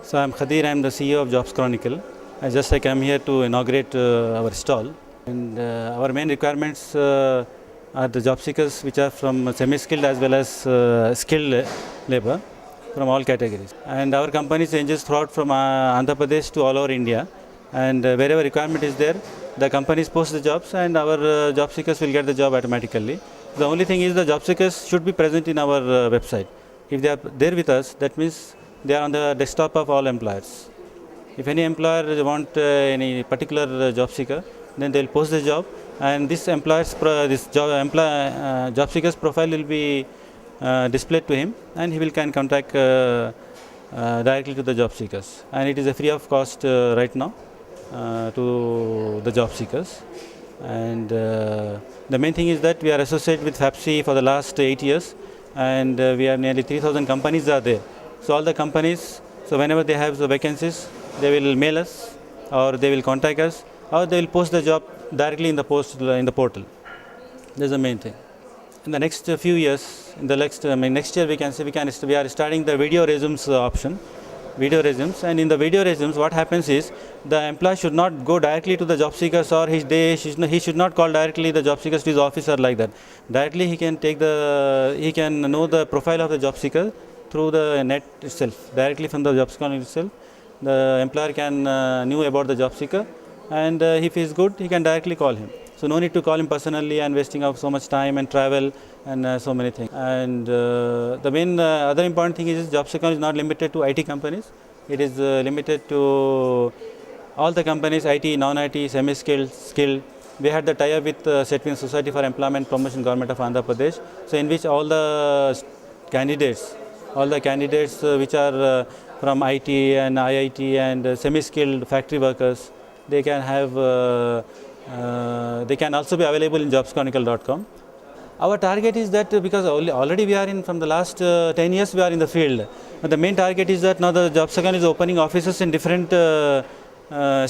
So I'm Khadir, I'm the CEO of Jobs Chronicle. I come here to inaugurate our stall. And our main requirements are the job seekers which are from semi-skilled as well as skilled labor from all categories. And our company changes throughout from Andhra Pradesh to all over India. And wherever requirement is there, the companies post the jobs and our job seekers will get the job automatically. The only thing is the job seekers should be present in our website. If they are there with us, that means they are on the desktop of all employers. If any employer want any particular job seeker, then they will post the job, and this job seeker's profile will be displayed to him, and he will can contact directly to the job seekers. And it is a free of cost right now to the job seekers. And the main thing is that we are associated with FAPSI for the last 8 years, and we have nearly 3,000 companies are there. So all the companies, so whenever they have the vacancies, they will mail us, or they will contact us, or they will post the job directly in the portal. That's the main thing. In the next few years, in the next year, we are starting the video resumes option. Video resumes, and in the video resumes, what happens is the employee should not go directly to the job seekers, or he should not call directly the job seekers to his office or like that. Directly he can know the profile of the job seeker through the net itself, directly from the job seeker itself. The employer can know about the job seeker, and if he is good, he can directly call him. So no need to call him personally and wasting of so much time and travel and so many things. And the main other important thing is job seeker is not limited to IT companies. It is limited to all the companies, IT, non-IT, semi-skilled, skilled. We had the tie-up with Setwin Society for Employment Promotion, Government of Andhra Pradesh. So in which all the candidates which are from IT and IIT and semi-skilled factory workers, they can have they can also be available in jobschronicle.com. Our target is that because already we are in from the last 10 years we are in the field. But the main target is that now the Job Second is opening offices in different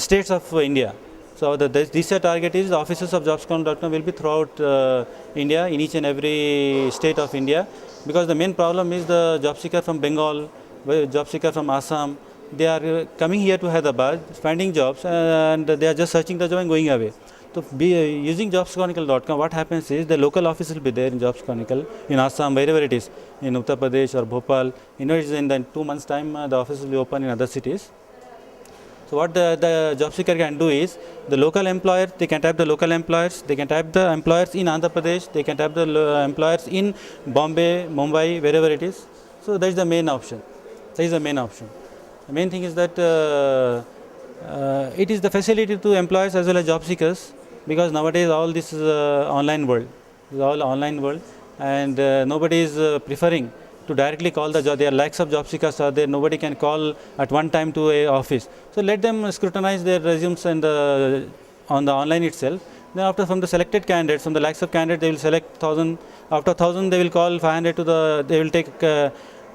states of India. So this target is the offices of jobschronicle.com will be throughout India, in each and every state of India. Because the main problem is the job seeker from Bengal, job seeker from Assam, they are coming here to Hyderabad, finding jobs, and they are just searching the job and going away. So using jobschronicle.com, what happens is the local office will be there in Jobs Chronicle, in Assam, wherever it is, in Uttar Pradesh or Bhopal. In the 2 months time, the office will be open in other cities. So what the job seeker can do is, the local employer, they can type the local employers, they can type the employers in Andhra Pradesh, they can type the employers in Bombay, Mumbai, wherever it is. So that is the main option. The main thing is that it is the facility to employers as well as job seekers, because nowadays all this is online world. It's all online world, and nobody is preferring to directly call the job. There are lakhs of job seekers are there. Nobody can call at one time to a office. So let them scrutinize their resumes and on the online itself. Then after, from the selected candidates, from the lakhs of candidates, they will select 1,000. After 1,000, they will call 500 to the. They will take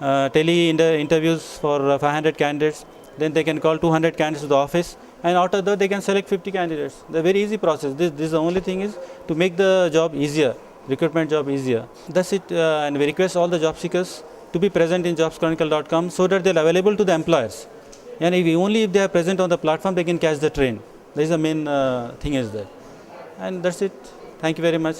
interviews for 500 candidates. Then they can call 200 candidates to the office, and after that they can select 50 candidates. The very easy process. This is the only thing is to make the job easier. Recruitment job easier. That's it, and we request all the job seekers to be present in jobschronicle.com so that they are available to the employers. And only if they are present on the platform, they can catch the train. That is the main thing is there. And that's it. Thank you very much.